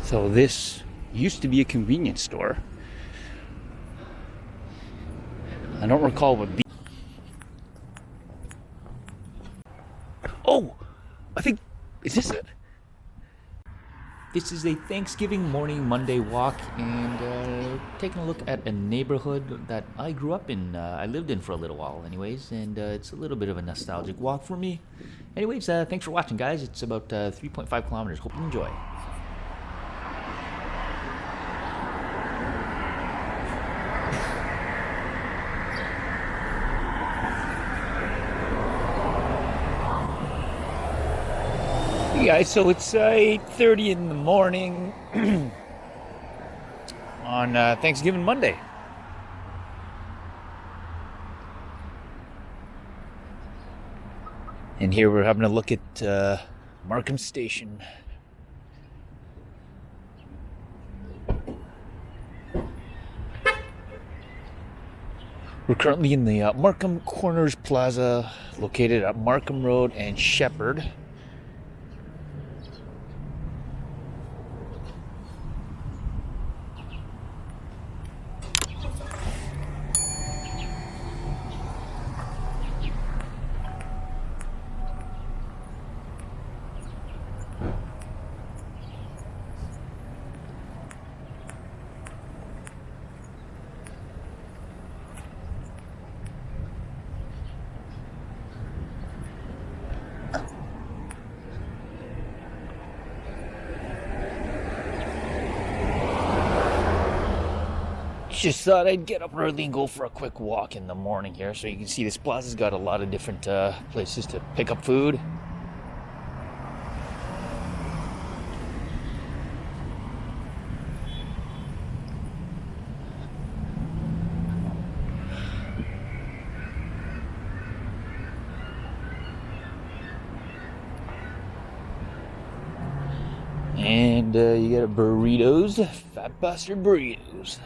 So this used to be a convenience store. I don't recall what. Oh, I think, is this it? This is a Thanksgiving morning Monday walk, and taking a look at a neighborhood that I grew up in. I lived in for a little while, anyways, and it's a little bit of a nostalgic walk for me. Anyways, thanks for watching, guys. It's about 3.5 kilometers. Hope you enjoy. Hey guys, so it's 8:30 in the morning on Thanksgiving Monday. And here we're having a look at Markham Station. We're currently in the Markham Corner Plaza, located at Markham Road and Sheppard. Just thought I'd get up early and go for a quick walk in the morning here. So you can see this plaza's got a lot of different places to pick up food. And you got burritos, fat bastard burritos.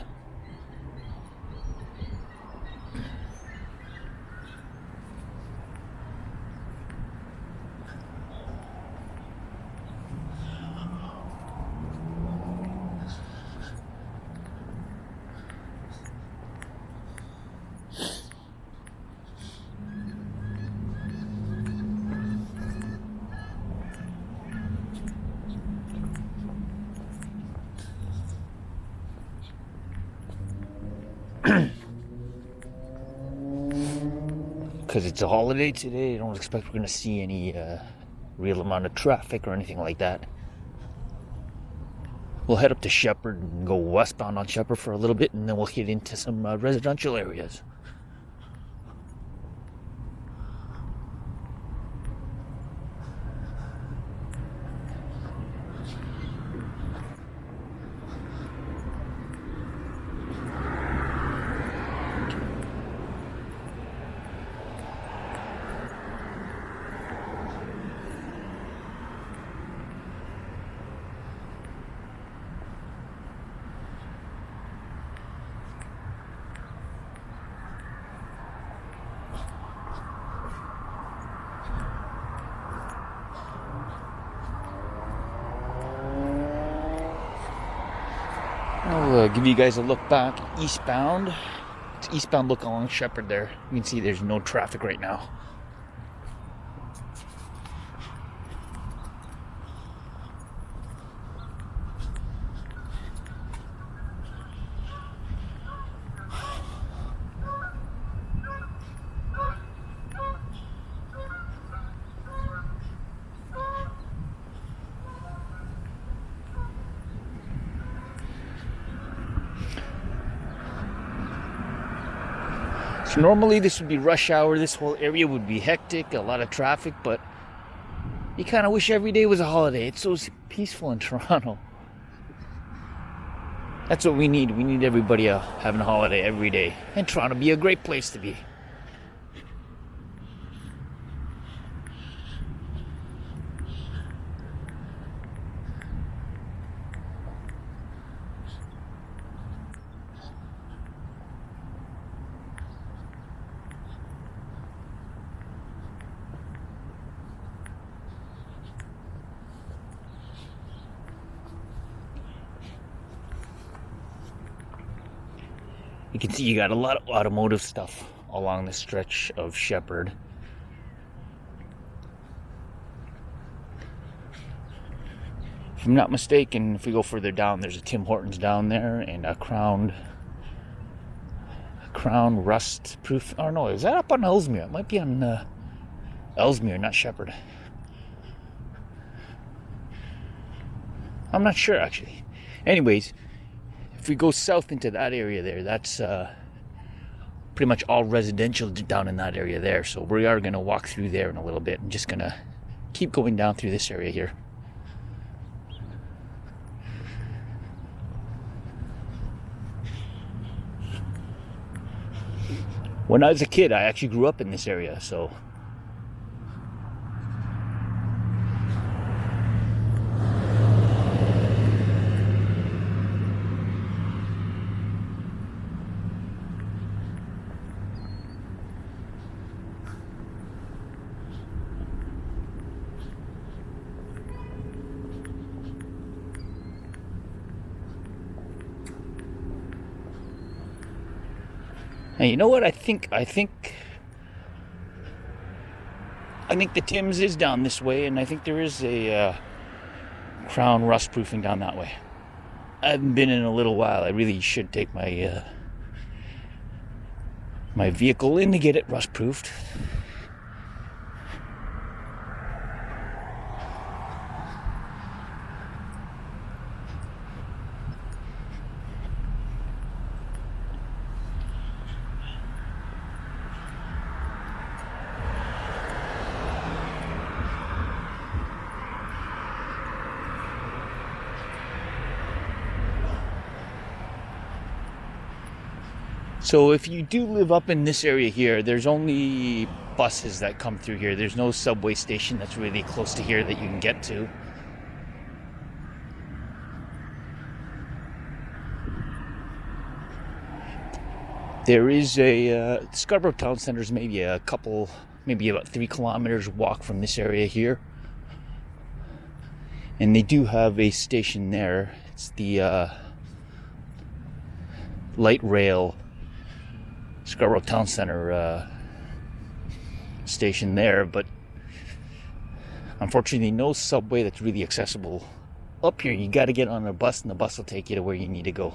Because it's a holiday today, I don't expect we're going to see any real amount of traffic or anything like that. We'll head up to Sheppard and go westbound on Sheppard for a little bit, and then we'll head into some residential areas. I'll give you guys a look back eastbound. It's eastbound look along Sheppard there. You can see there's no traffic right now. So normally this would be rush hour, this whole area would be hectic, a lot of traffic, but you kind of wish every day was a holiday. It's so peaceful in Toronto. That's what we need. We need everybody having a holiday every day. And Toronto be a great place to be. You can see you got a lot of automotive stuff along the stretch of Sheppard. If I'm not mistaken, if we go further down, there's a Tim Hortons down there and a Crown Rust Proof. Oh no, is that up on Ellesmere? It might be on Ellesmere, not Sheppard. I'm not sure actually. Anyways, if we go south into that area there, that's pretty much all residential down in that area there. So we are going to walk through there in a little bit. I'm just going to keep going down through this area here. When I was a kid, I actually grew up in this area, so and you know what? I think the Tim's is down this way, and I think there is a Crown Rust Proofing down that way. I haven't been in a little while. I really should take my my vehicle in to get it rust proofed. So if you do live up in this area here, there's only buses that come through here. There's no subway station that's really close to here that you can get to. There is a Scarborough Town Centre is maybe about 3 kilometers walk from this area here. And they do have a station there. It's the light rail Scarborough Town Centre station there, but unfortunately no subway that's really accessible up here. You got to get on a bus, and the bus will take you to where you need to go.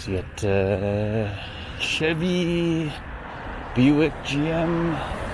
You got Chevy, Buick, GM.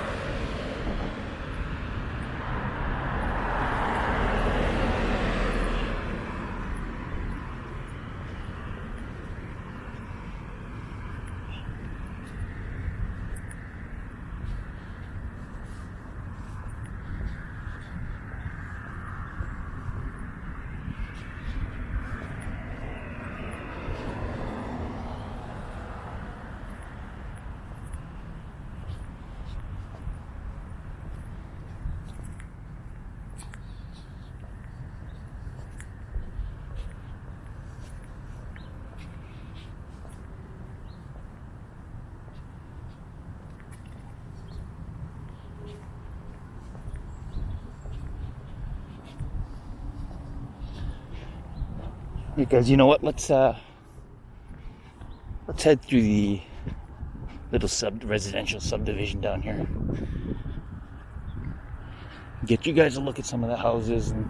Because you know what, let's head through the little residential subdivision down here. Get you guys a look at some of the houses and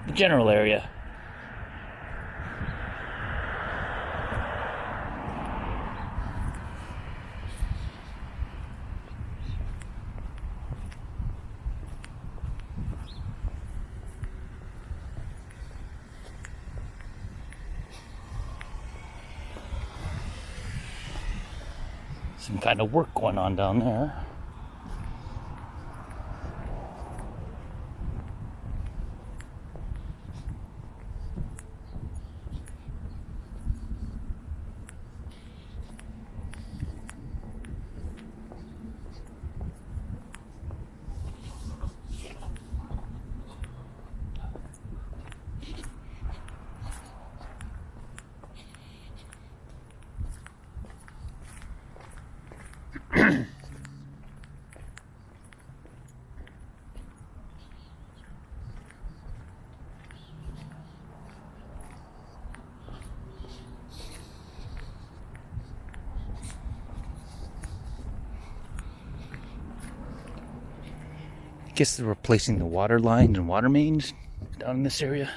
the general area. Some kind of work going on down there. Guess they're replacing the water lines and water mains down in this area.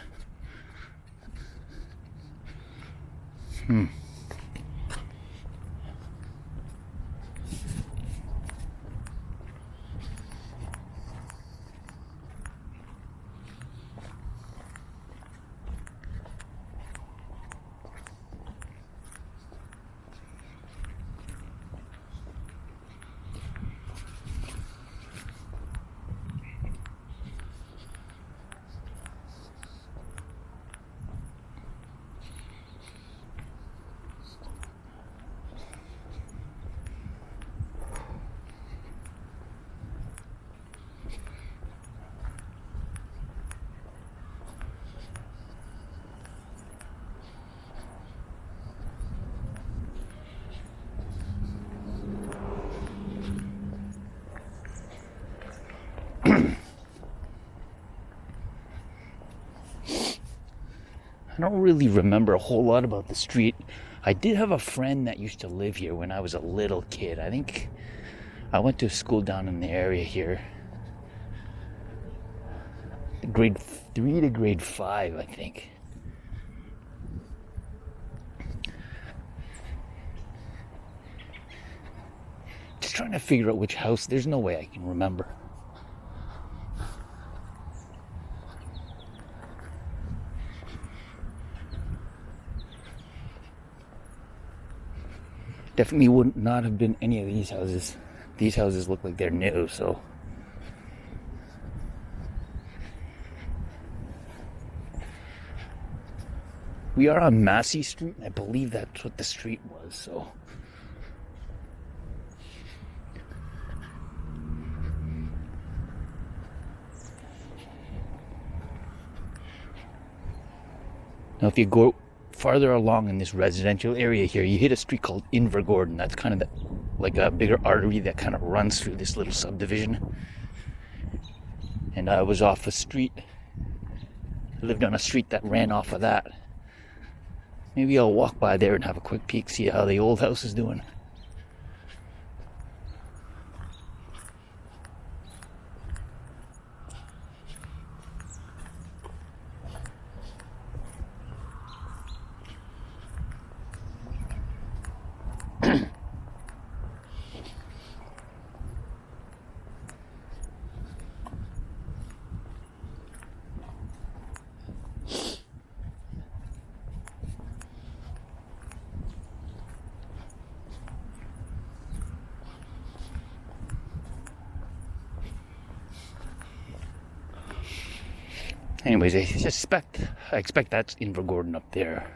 I don't really remember a whole lot about the street. I did have a friend that used to live here when I was a little kid. I think I went to school down in the area here. Grade 3 to grade 5, I think. Just trying to figure out which house. There's no way I can remember. Definitely would not have been any of these houses. These houses look like they're new, so. We are on Massie Street, and I believe that's what the street was, so. Now, if you go farther along in this residential area here, you hit a street called Invergordon. That's kind of like a bigger artery that kind of runs through this little subdivision. And I was off a street. I lived on a street that ran off of that. Maybe I'll walk by there and have a quick peek, see how the old house is doing. Anyways, I expect that's Invergordon up there.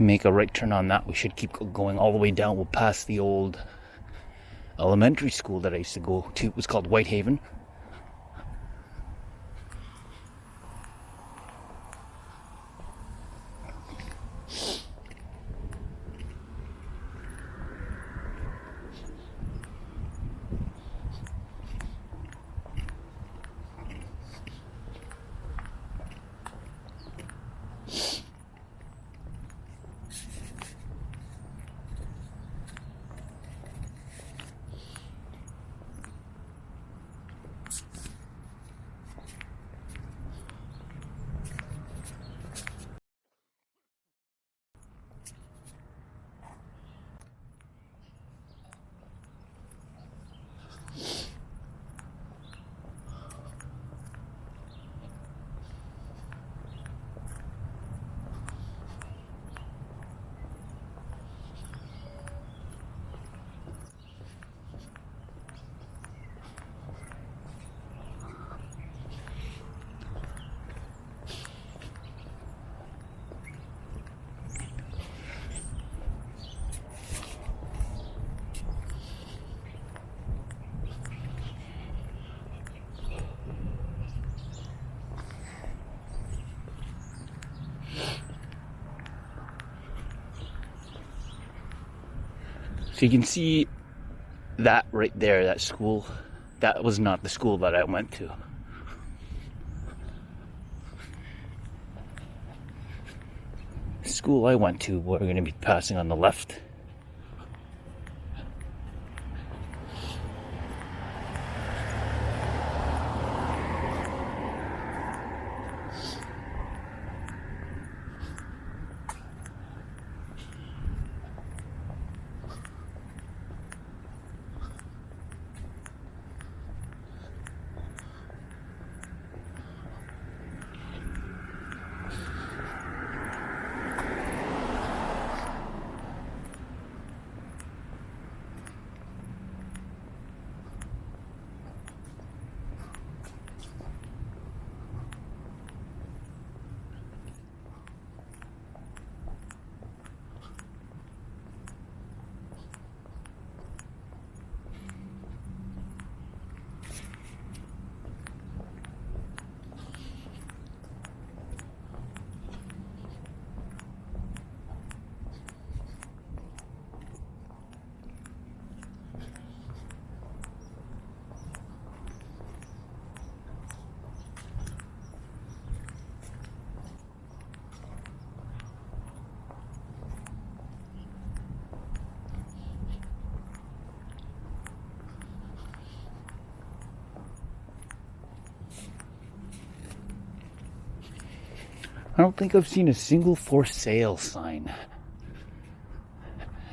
Make a right turn on that. We should keep going all the way down. We'll pass the old elementary school that I used to go to. It was called Whitehaven. So you can see that right there, that school. That was not the school that I went to. school I went to. We're going to be passing on the left. I don't think I've seen a single for sale sign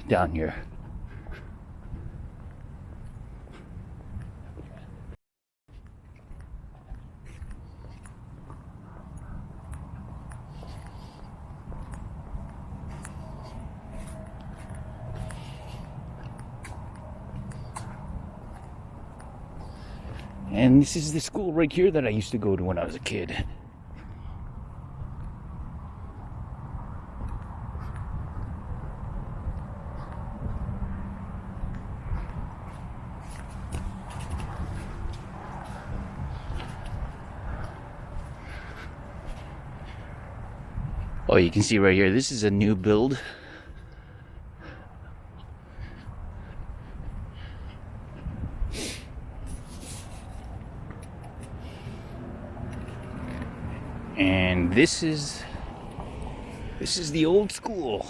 down here. And this is the school right here that I used to go to when I was a kid. Oh, you can see right here, this is a new build. And this is the old school.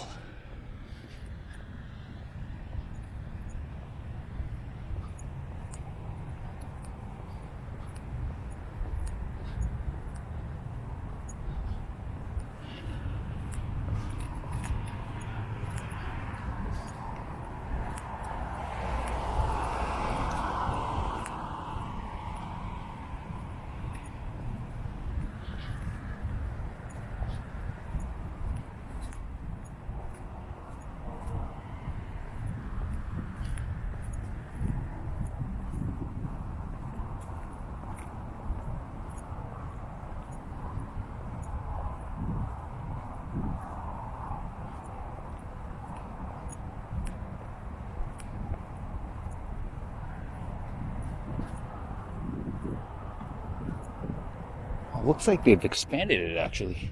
Looks like they've expanded it actually.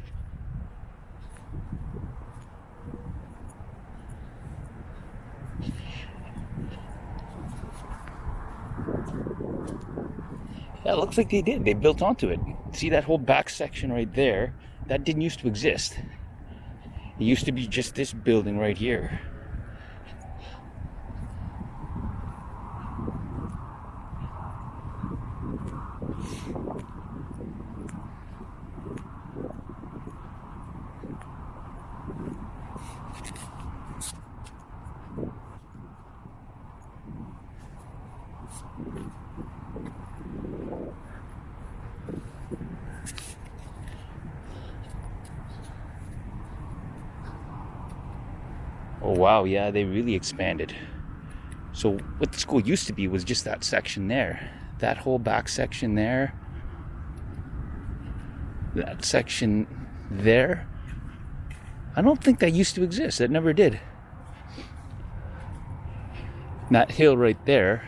Yeah, it looks like they did. They built onto it. See that whole back section right there? That didn't used to exist. It used to be just this building right here. Oh wow, yeah, they really expanded. So what the school used to be was just that section there. That whole back section there. That section there. I don't think that used to exist. That never did. That hill right there,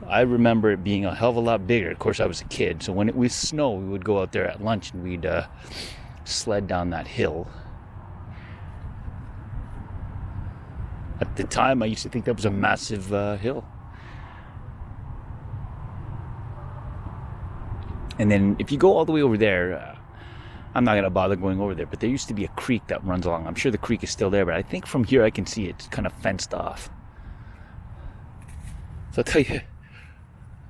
I remember it being a hell of a lot bigger. Of course, I was a kid, so when it was snow, we would go out there at lunch and we'd sled down that hill. At the time, I used to think that was a massive hill. And then if you go all the way over there, I'm not going to bother going over there, but there used to be a creek that runs along. I'm sure the creek is still there, but I think from here I can see it's kind of fenced off. So I'll tell you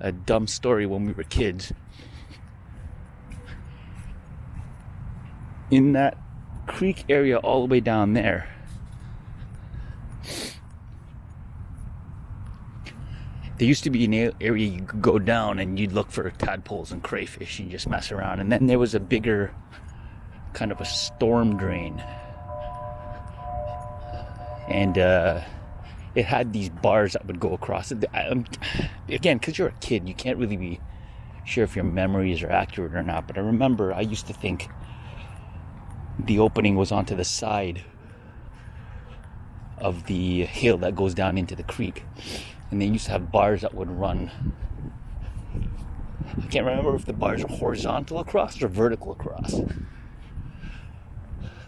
a dumb story when we were kids. In that creek area all the way down there, there used to be an area you could go down and you'd look for tadpoles and crayfish and just mess around. And then there was a bigger kind of a storm drain. And it had these bars that would go across it. Again, because you're a kid, you can't really be sure if your memories are accurate or not. But I remember I used to think the opening was onto the side of the hill that goes down into the creek. And they used to have bars that would run. I can't remember if the bars were horizontal across or vertical across.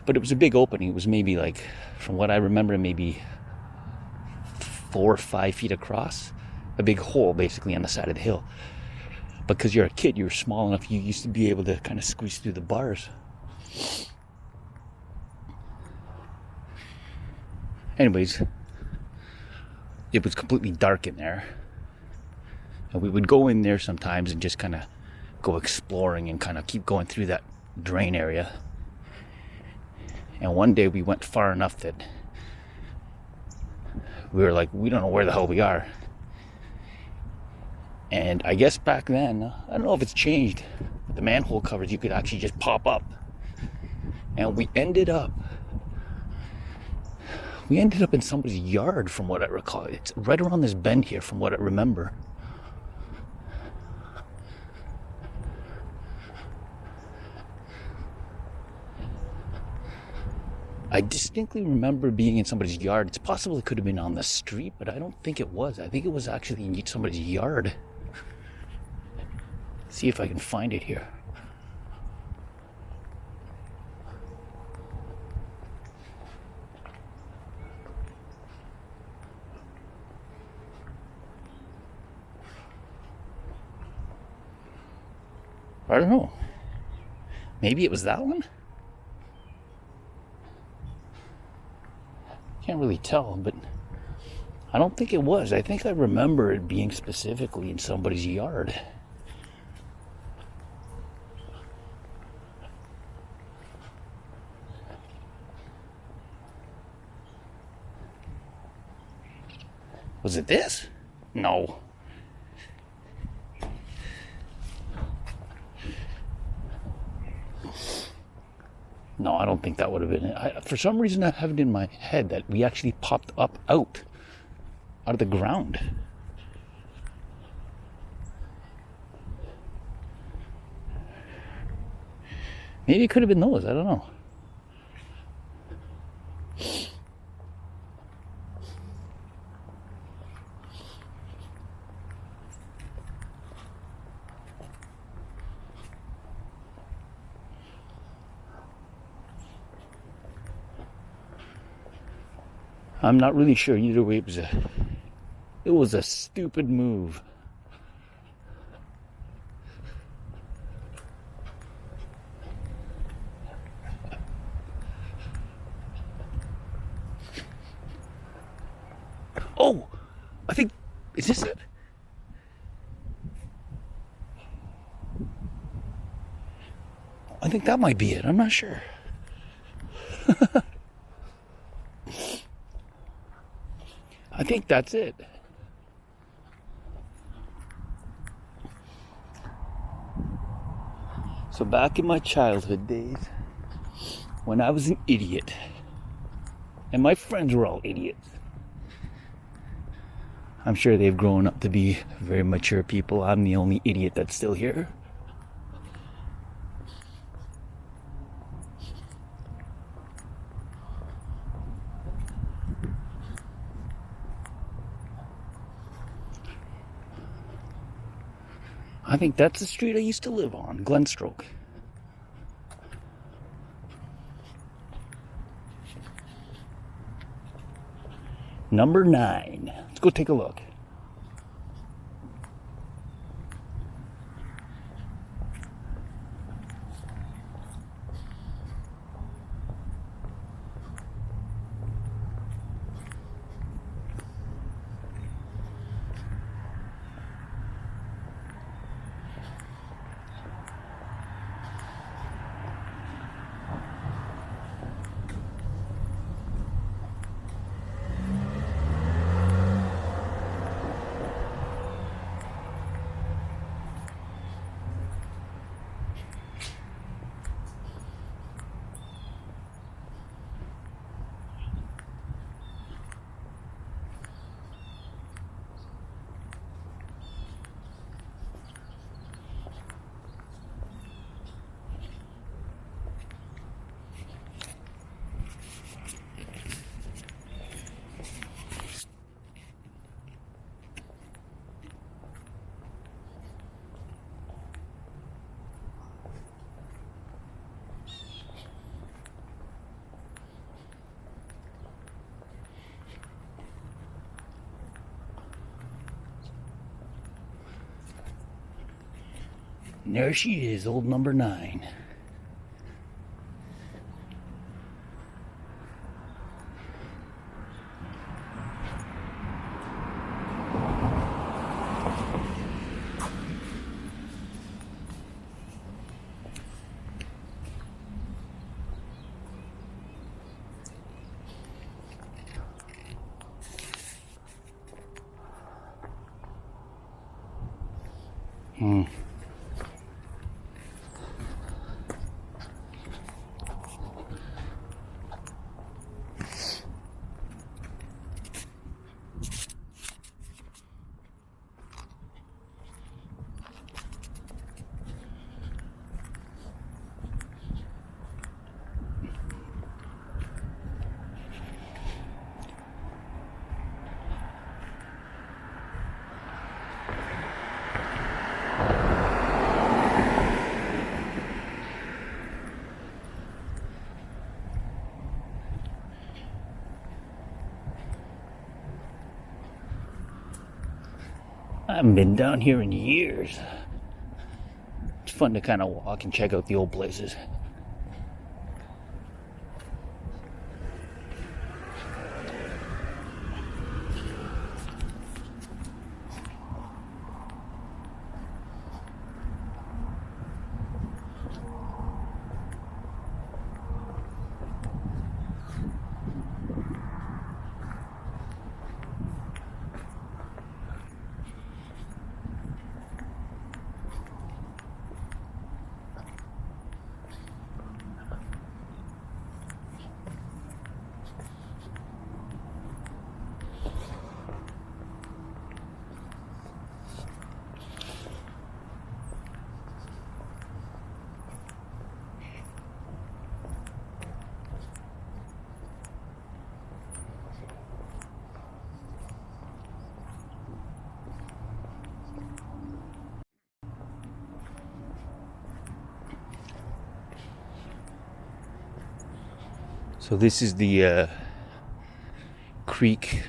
But it was a big opening. It was maybe like, from what I remember, maybe 4 or 5 feet across. A big hole basically on the side of the hill. Because you're a kid, you were small enough, you used to be able to kind of squeeze through the bars. Anyways, it was completely dark in there. And we would go in there sometimes and just kind of go exploring and kind of keep going through that drain area. And one day we went far enough that we were like, we don't know where the hell we are. And I guess back then, I don't know if it's changed, but the manhole covers, you could actually just pop up. And we ended up in somebody's yard, from what I recall. It's right around this bend here, from what I remember. I distinctly remember being in somebody's yard. It's possible it could have been on the street, but I don't think it was. I think it was actually in somebody's yard. See if I can find it here. I don't know. Maybe it was that one? Can't really tell, but I don't think it was. I think I remember it being specifically in somebody's yard. Was it this? No. No, I don't think that would have been it. For some reason, I have it in my head that we actually popped up out of the ground. Maybe it could have been those. I don't know. I'm not really sure. Either way, it was a stupid move. Oh, I think, is this it? I think that might be it. I'm not sure. I think that's it. So back in my childhood days, when I was an idiot, and my friends were all idiots, I'm sure they've grown up to be very mature people. I'm the only idiot that's still here. I think that's the street I used to live on, Glenstroke. Number 9. Let's go take a look. And there she is, old number 9. I haven't been down here in years. It's fun to kind of walk and check out the old places. So this is the creek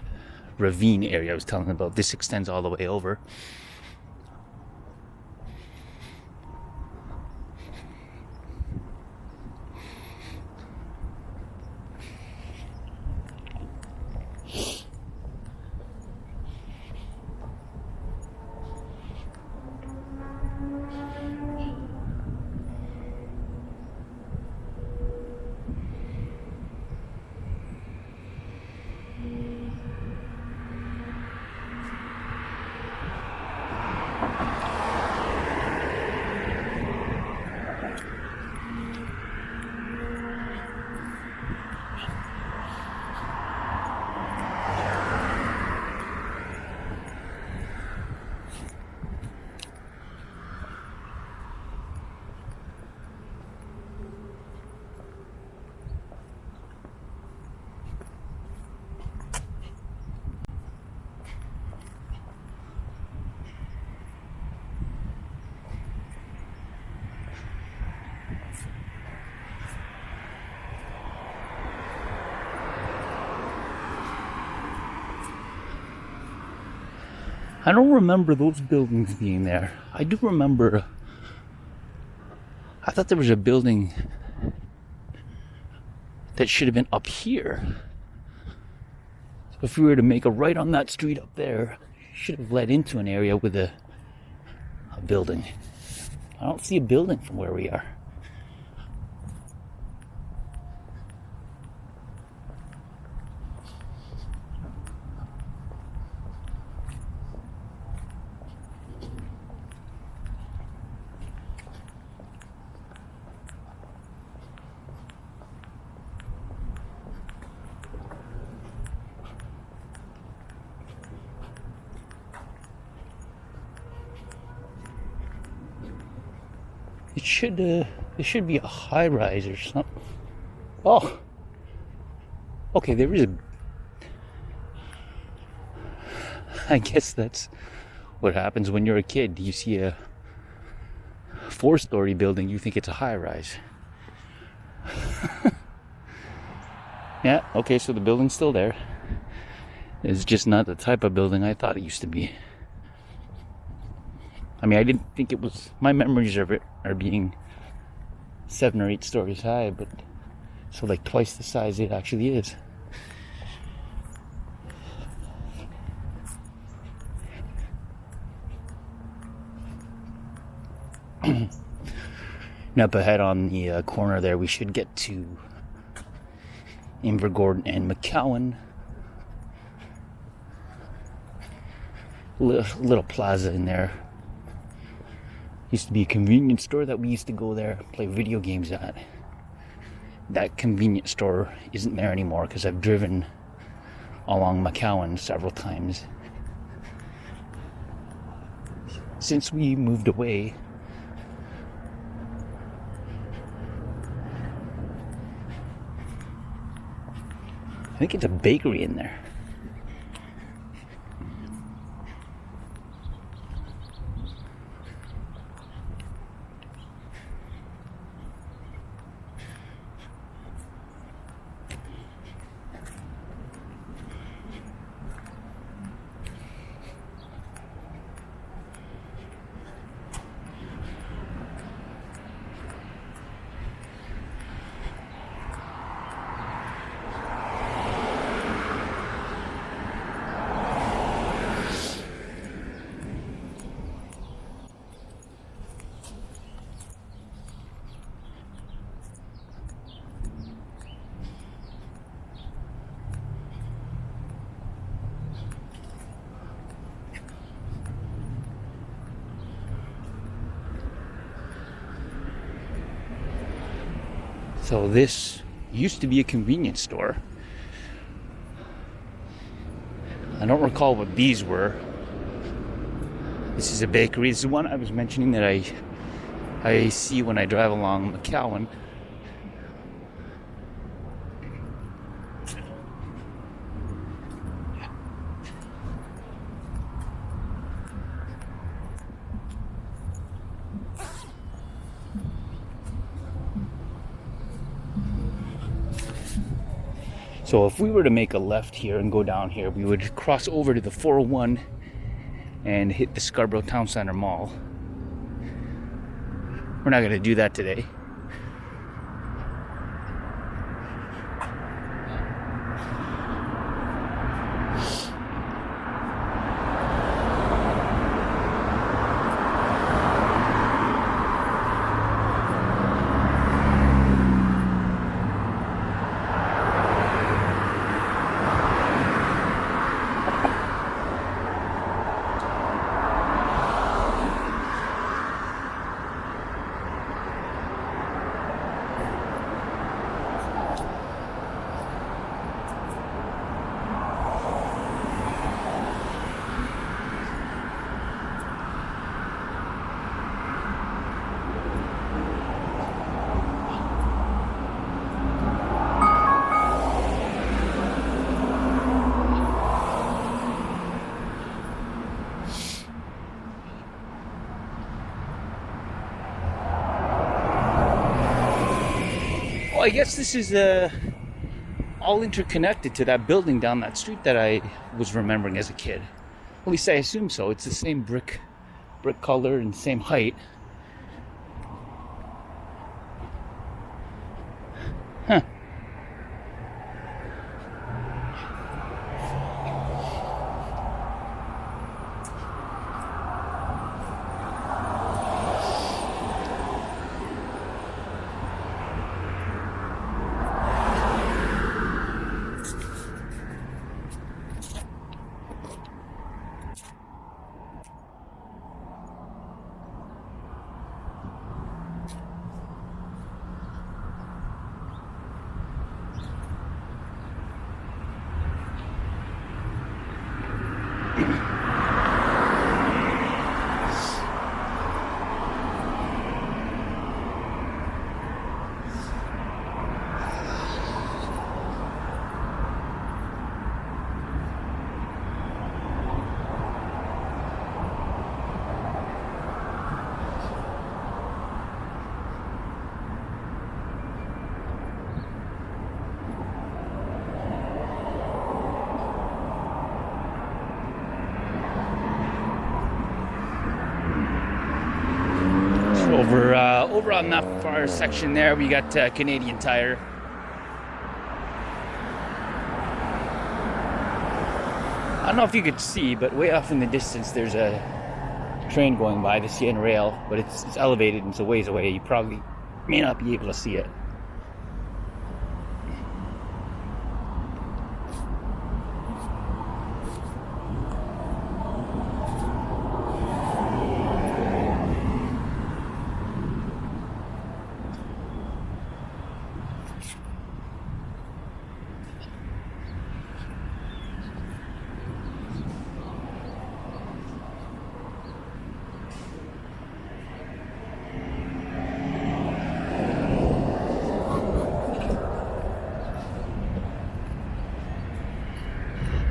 ravine area I was telling about. This extends all the way over. I don't remember those buildings being there. I do remember, I thought there was a building that should have been up here. So if we were to make a right on that street up there, it should have led into an area with a building. I don't see a building from where we are. It should be a high rise or something. Oh, okay. There is a. I guess that's what happens when you're a kid. You see a 4-story building, you think it's a high rise. Yeah. Okay. So the building's still there. It's just not the type of building I thought it used to be. I mean, I didn't think it was. My memories of it are being 7 or 8 stories high, but so like twice the size it actually is. And up ahead on the corner there, we should get to Invergordon and McCowan. Little plaza in there. Used to be a convenience store that we used to go there, play video games at. That convenience store isn't there anymore because I've driven along McCowan several times. Since we moved away, I think it's a bakery in there. So this used to be a convenience store. I don't recall what these were. This is a bakery. This is one I was mentioning that I see when I drive along McCowan. So if we were to make a left here and go down here, we would cross over to the 401 and hit the Scarborough Town Center Mall. We're not going to do that today. I guess this is all interconnected to that building down that street that I was remembering as a kid. At least I assume so. It's the same brick color and same height. Huh. Over on that far section there, we got Canadian Tire. I don't know if you could see, but way off in the distance, there's a train going by, the CN Rail, but it's elevated and it's a ways away. You probably may not be able to see it.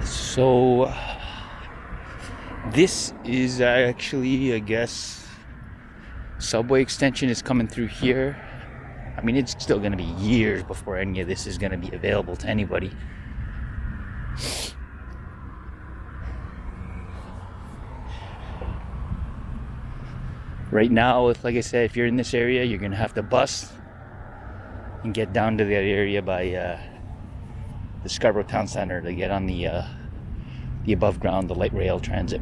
So this is actually, I guess, subway extension is coming through here. I mean, it's still going to be years before any of this is going to be available to anybody. Right now, like I said, if you're in this area, you're going to have to bus and get down to that area by the Scarborough Town Center to get on the above ground, the light rail transit.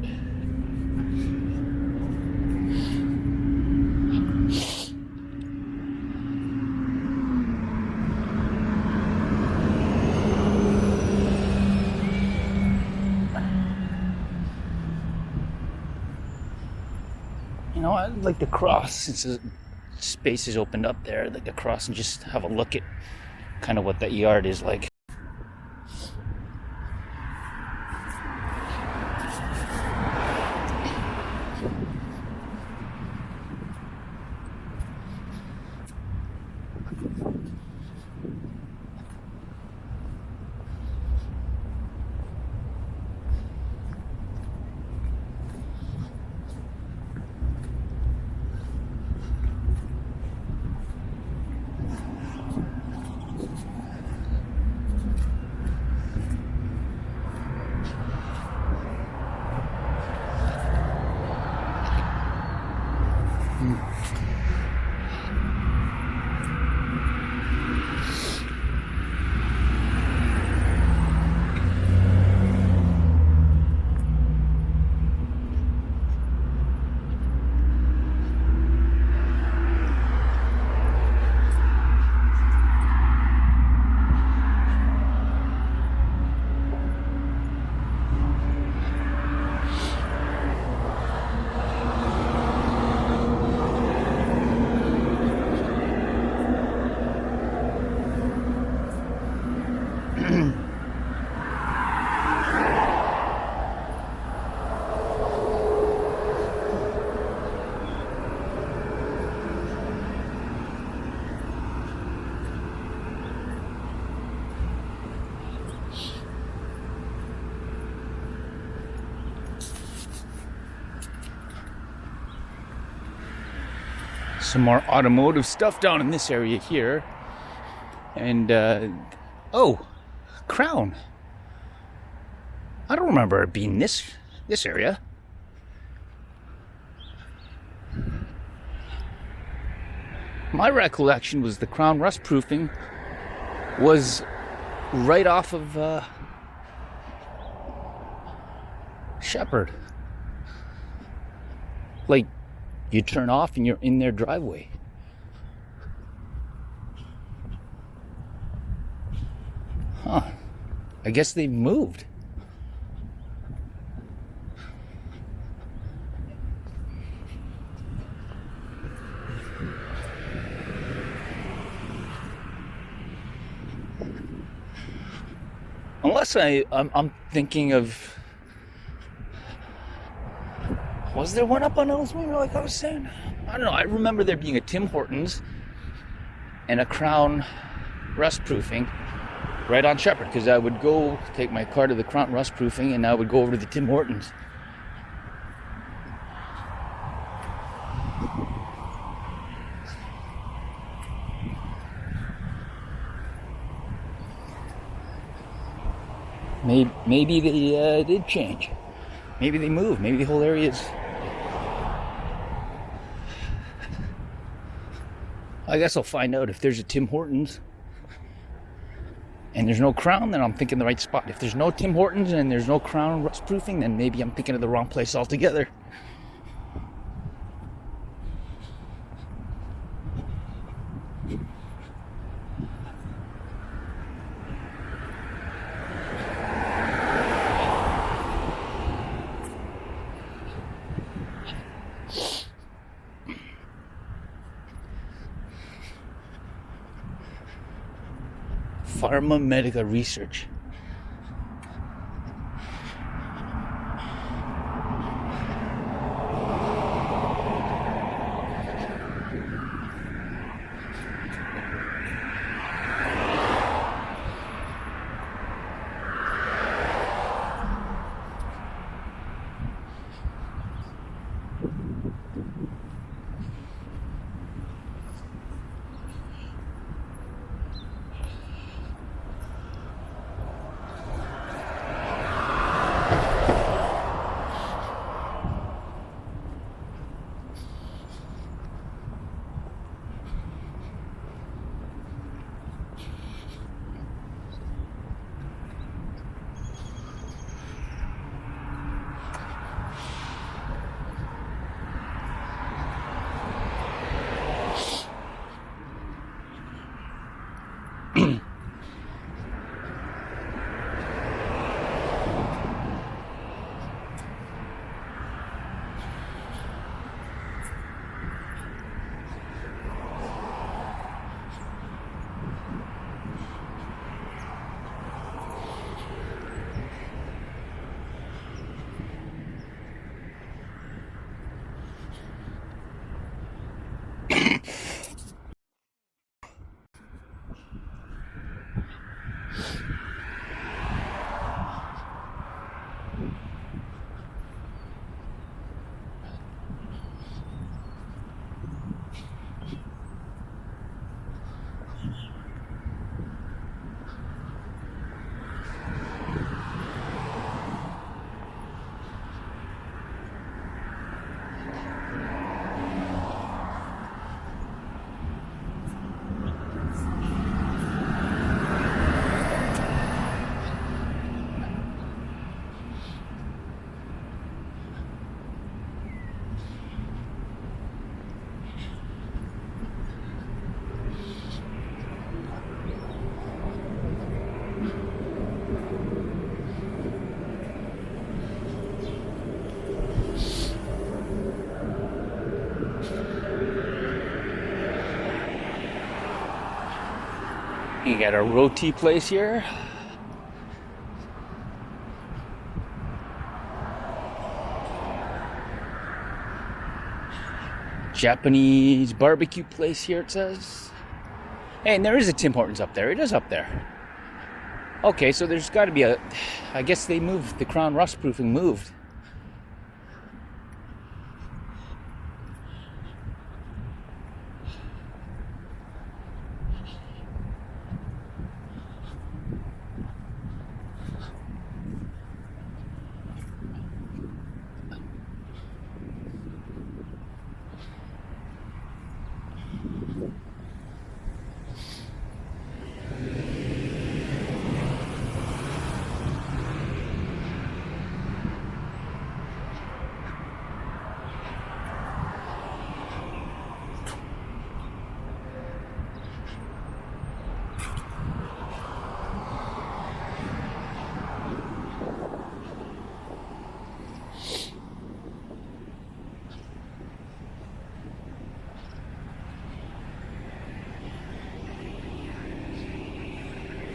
You know, I'd like to cross, since the space is opened up there, I'd like to cross and just have a look at kind of what that yard is like. Some more automotive stuff down in this area here. And, oh, Crown. I don't remember it being this area. My recollection was the Crown rust proofing was right off of Sheppard. Like, you turn off and you're in their driveway. Huh. I guess they've moved. Unless I'm thinking of... Was there one up on Ellesmere, like I was saying? I don't know. I remember there being a Tim Hortons and a Crown rust proofing right on Sheppard, because I would go take my car to the Crown rust proofing and I would go over to the Tim Hortons. Maybe they did change. Maybe they moved. Maybe the whole area is... I guess I'll find out if there's a Tim Hortons and there's no Crown, then I'm thinking the right spot. If there's no Tim Hortons and there's no Crown rust proofing, then maybe I'm thinking of the wrong place altogether. Pharma Medica Research. You got a roti place here. Japanese barbecue place here, it says. Hey, and there is a Tim Hortons up there. It is up there. Okay, so there's got to be a... I guess they moved. The Crown rust proofing moved.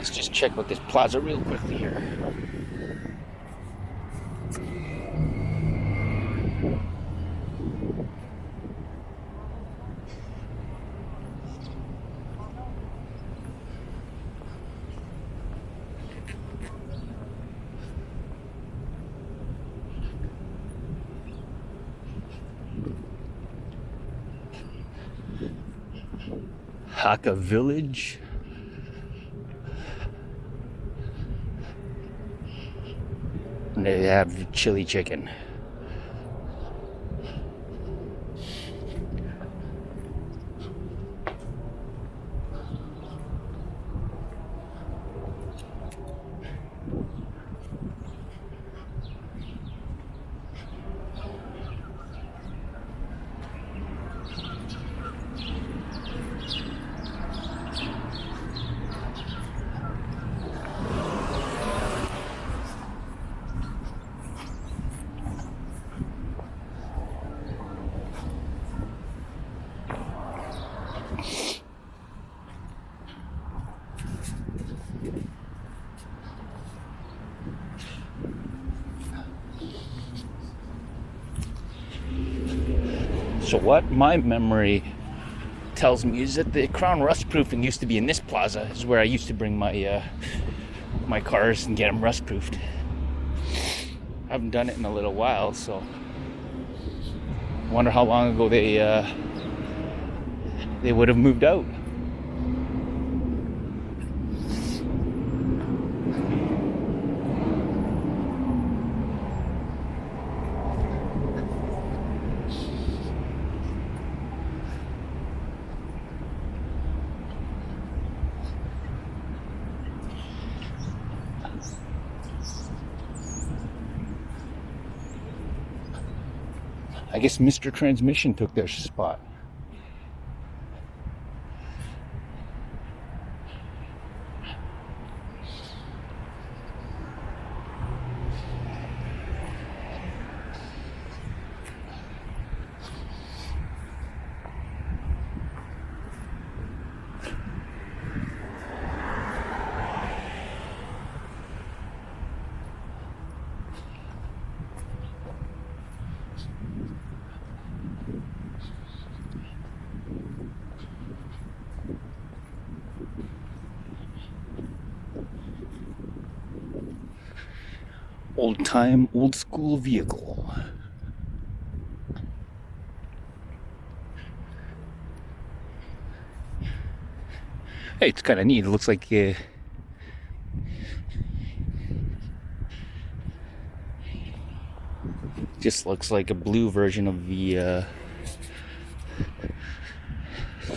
Let's just check out this plaza real quickly here. Hakka Village. And they have chili chicken. So what my memory tells me is that the crown rust proofing used to be in this plaza. This is where I used to bring my my cars and get them rust proofed. I haven't done it in a little while, so I wonder how long ago they would have moved out. I guess Mr. Transmission took their spot. Old time, old school vehicle. Hey, it's kind of neat. It looks like just looks like a blue version of the I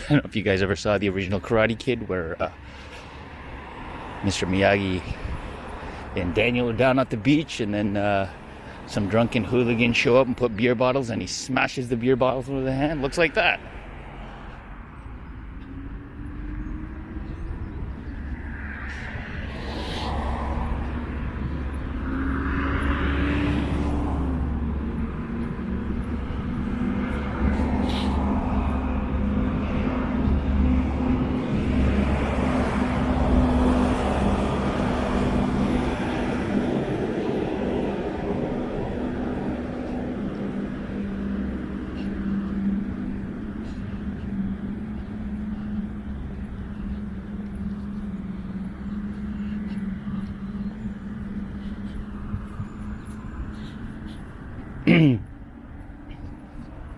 don't know if you guys ever saw the original Karate Kid, where Mr. Miyagi and Daniel are down at the beach, and then some drunken hooligans show up and put beer bottles, and he smashes the beer bottles with a hand. Looks like that.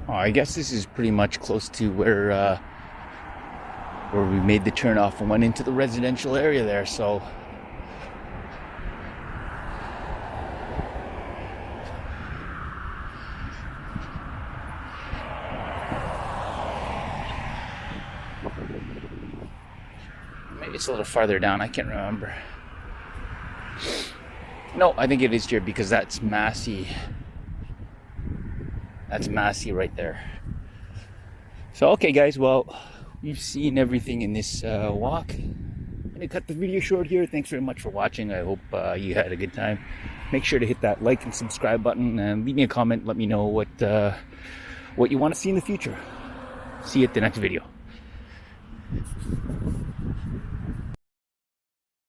Oh, I guess this is pretty much close to where we made the turn off and went into the residential area there, so maybe it's a little farther down, I can't remember. No, I think it is here because that's Massie. That's Massie right there. So, okay guys, well, we've seen everything in this walk. I'm going to cut the video short here. Thanks very much for watching. I hope you had a good time. Make sure to hit that like and subscribe button and leave me a comment. Let me know what you want to see in the future. See you at the next video.